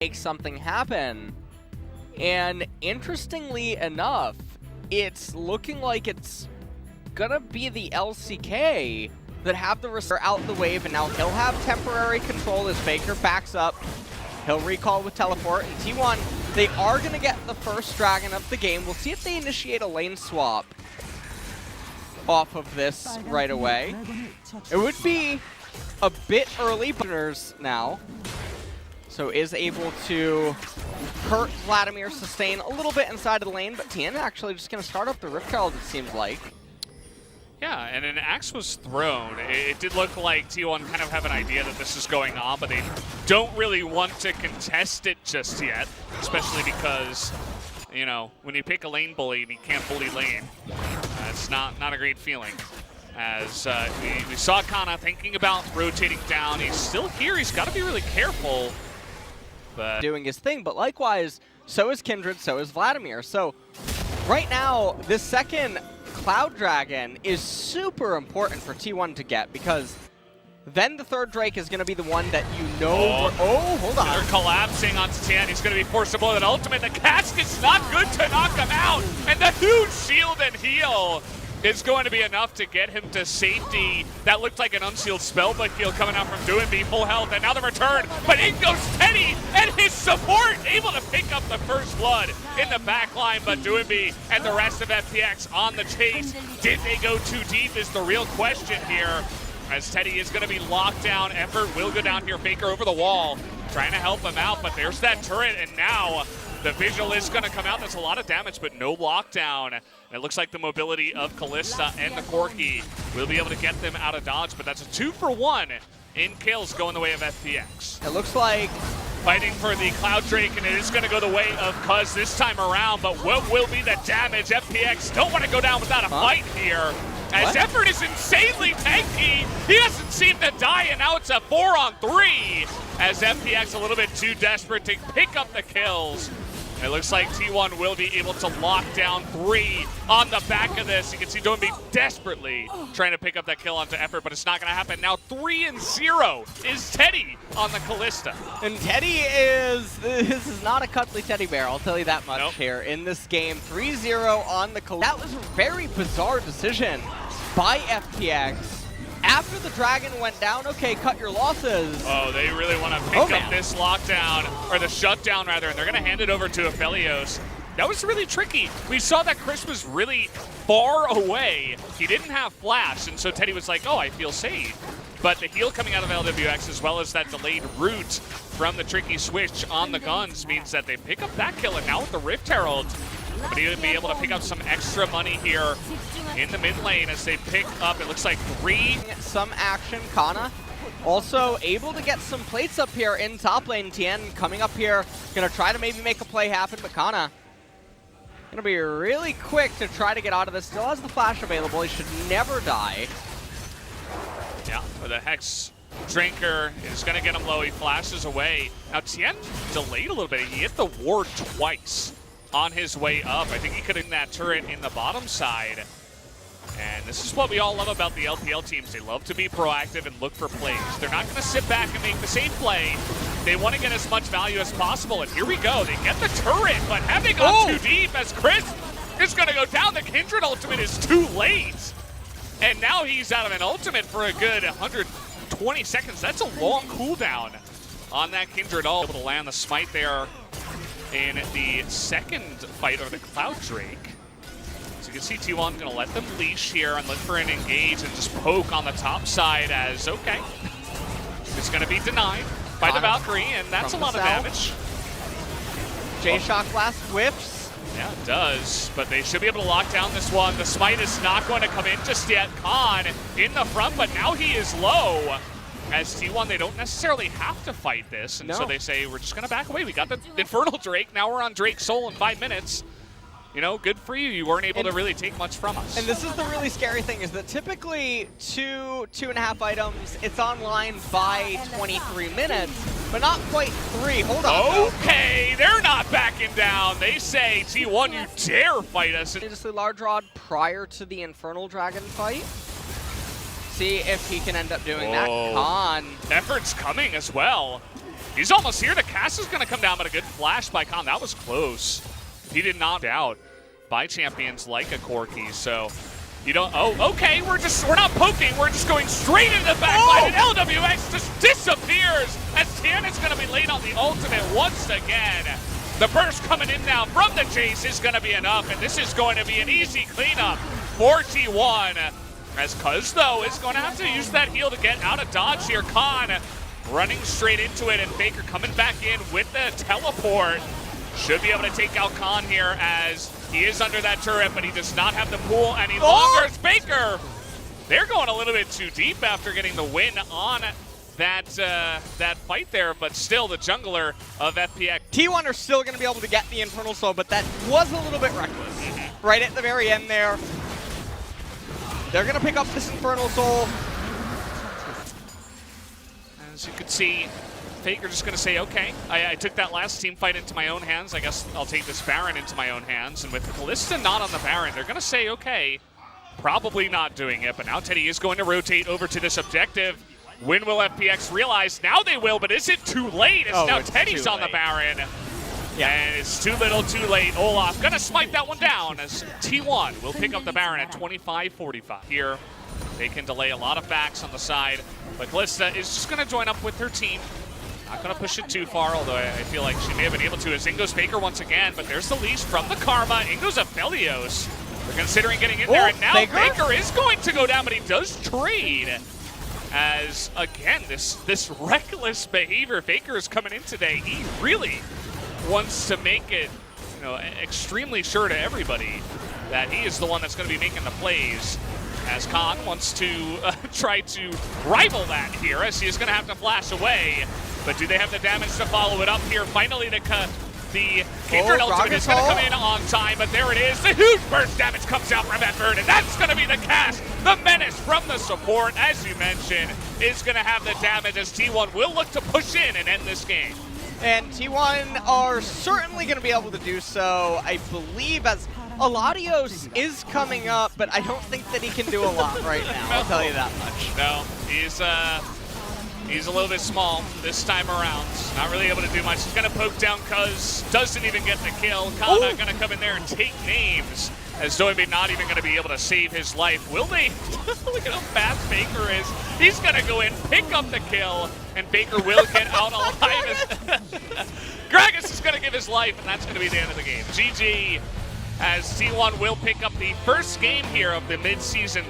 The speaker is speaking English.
make something happen. And interestingly enough, it's looking like it's gonna be the LCK that have the receiver out the wave, and now he'll have temporary control as Faker backs up. He'll recall with teleport, and T1, they are gonna get the first dragon of the game. We'll see if they initiate a lane swap off of this right away. It would be a bit early, but now. So is able to hurt Vladimir, sustain a little bit inside of the lane, but Tien actually just going to start up the Rift Herald, it seems like. Yeah, and an axe was thrown. It did look like T1 kind of have an idea that this is going on, but they don't really want to contest it just yet, especially because, you know, when you pick a lane bully and you can't bully lane, it's not a great feeling. As we saw Kana thinking about rotating down. He's still here. He's got to be really careful. But doing his thing, but likewise, so is Kindred, so is Vladimir. So right now, this second Cloud Dragon is super important for T1 to get, because then the third Drake is going to be the one that you know. Oh, hold on. They're collapsing onto Tien. He's going to be forcible with an ultimate. The casket's not good to knock him out. And the huge shield and heal is going to be enough to get him to safety. That looked like an unsealed spellbook heal coming out from Doinby, full health, and now the return. But in goes Teddy and his support, able to pick up the first blood in the back line. But Doinby and the rest of FPX on the chase. Did they go too deep is the real question here, as Teddy is going to be locked down. Effort will go down here. Faker over the wall, trying to help him out, but there's that turret, and now the visual is going to come out. That's a lot of damage, but no lockdown. And it looks like the mobility of Kalista and the Corki will be able to get them out of dodge, but that's a 2-for-1 in kills going the way of FPX. It looks like fighting for the Cloud Drake, and it is going to go the way of Cuz this time around, but what will be the damage? FPX don't want to go down without a fight here, as Effort is insanely tanky. He doesn't seem to die, and now it's a 4-on-3, as FPX a little bit too desperate to pick up the kills. It looks like T1 will be able to lock down 3 on the back of this. You can see Doinby desperately trying to pick up that kill onto Effort, but it's not going to happen. Now 3-0 is Teddy on the Kalista. And Teddy this is not a cuddly teddy bear, I'll tell you that much here in this game. 3-0 on the Kalista. That was a very bizarre decision by FPX. After the Dragon went down, okay, cut your losses. Oh, they really want to pick up this lockdown, or the shutdown rather, and they're going to hand it over to Aphelios. That was really tricky. We saw that Chris was really far away. He didn't have flash, and so Teddy was like, oh, I feel safe. But the heal coming out of LWX, as well as that delayed route from the tricky switch on the guns, means that they pick up that kill, and now with the Rift Herald, but he would be able to pick up some extra money here in the mid lane as they pick up, it looks like 3. Some action. Kana also able to get some plates up here in top lane. Tien coming up here, gonna try to maybe make a play happen, but Kana gonna be really quick to try to get out of this. Still has the flash available, he should never die. Yeah, the Hex Drinker is gonna get him low, he flashes away. Now Tien delayed a little bit, he hit the ward twice on his way up. I think he could have hit that turret in the bottom side. And this is what we all love about the LPL teams. They love to be proactive and look for plays. They're not going to sit back and make the same play. They want to get as much value as possible. And here we go. They get the turret, but having gone too deep as Chris is going to go down. The Kindred ultimate is too late. And now he's out of an ultimate for a good 120 seconds. That's a long cooldown on that Kindred ult. Able to land the smite there in the second fight over the Cloud Drake. So you can see T1 going to let them leash here and look for an engage and just poke on the top side as, okay, it's going to be denied by the Valkyrie, and that's a lot of damage. J-Shock blast whiffs. Yeah, it does, but they should be able to lock down this one. The smite is not going to come in just yet. Khan in the front, but now he is low. As T1, they don't necessarily have to fight this, and so they say, we're just going to back away. We got the Infernal Drake, now we're on Drake's Soul in 5 minutes. You know, good for you. You weren't able to really take much from us. And this is the really scary thing, is that typically 2.5 items, it's online by 23 minutes, but not quite 3. Hold on. Okay, they're not backing down. They say, T1, you dare fight us. Just a large rod prior to the Infernal Dragon fight. See if he can end up doing that. Khan. Effort's coming as well. He's almost here. The cast is going to come down, but a good flash by Khan. That was close. He did not out by champions like a Corki, so you don't. Oh, okay. We're not poking. We're just going straight into the backline, and LWX just disappears as Tian is going to be late on the ultimate once again. The burst coming in now from the chase is going to be enough, and this is going to be an easy cleanup for T1. As Cuz, though, is going to have to use that heal to get out of dodge here. Khan running straight into it, and Faker coming back in with the teleport. Should be able to take out Khan here as he is under that turret, but he does not have the pool any longer. It's Faker. They're going a little bit too deep after getting the win on that fight there, but still the jungler of FPX. T1 are still going to be able to get the Infernal Soul, but that was a little bit reckless. Right at the very end there. They're going to pick up this Infernal Soul. As you can see, Faker just going to say, okay, I took that last team fight into my own hands. I guess I'll take this Baron into my own hands. And with Kalista not on the Baron, they're going to say, okay, probably not doing it. But now Teddy is going to rotate over to this objective. When will FPX realize? Now they will, but is it too late? It's now Teddy's on the Baron. Yeah. And it's too little, too late. Olaf gonna smite that one down as T1 will pick up the Baron at 25-45. Here, they can delay a lot of backs on the side, but Kalista is just gonna join up with her team. Not gonna push it too far, although I feel like she may have been able to as Ingo's Faker once again, but there's the leash from the Karma. Ingo's Aphelios. They're considering getting in there, and now Faker is going to go down, but he does trade. As, again, this reckless behavior Faker is coming in today. He really wants to make it, you know, extremely sure to everybody that he is the one that's going to be making the plays. As Khan wants to try to rival that here, as he is going to have to flash away. But do they have the damage to follow it up here? Finally, the Kindred ultimate is going to come in on time, but there it is. The huge burst damage comes out from Edward, and that's going to be the cast. The menace from the support, as you mentioned, is going to have the damage as T1 will look to push in and end this game. And T1 are certainly going to be able to do so, I believe, as Aladios is coming up, but I don't think that he can do a lot right now, I'll tell you that much. No, he's a little bit small this time around. Not really able to do much. He's going to poke down Cuz, doesn't even get the kill. Kana going to come in there and take names, as Zoe not even going to be able to save his life. Will they? Look at how fast Faker is. He's going to go in, pick up the kill, and Baker will get out alive. Gragas is going to give his life, and that's going to be the end of the game. GG, as T1 will pick up the first game here of the mid-season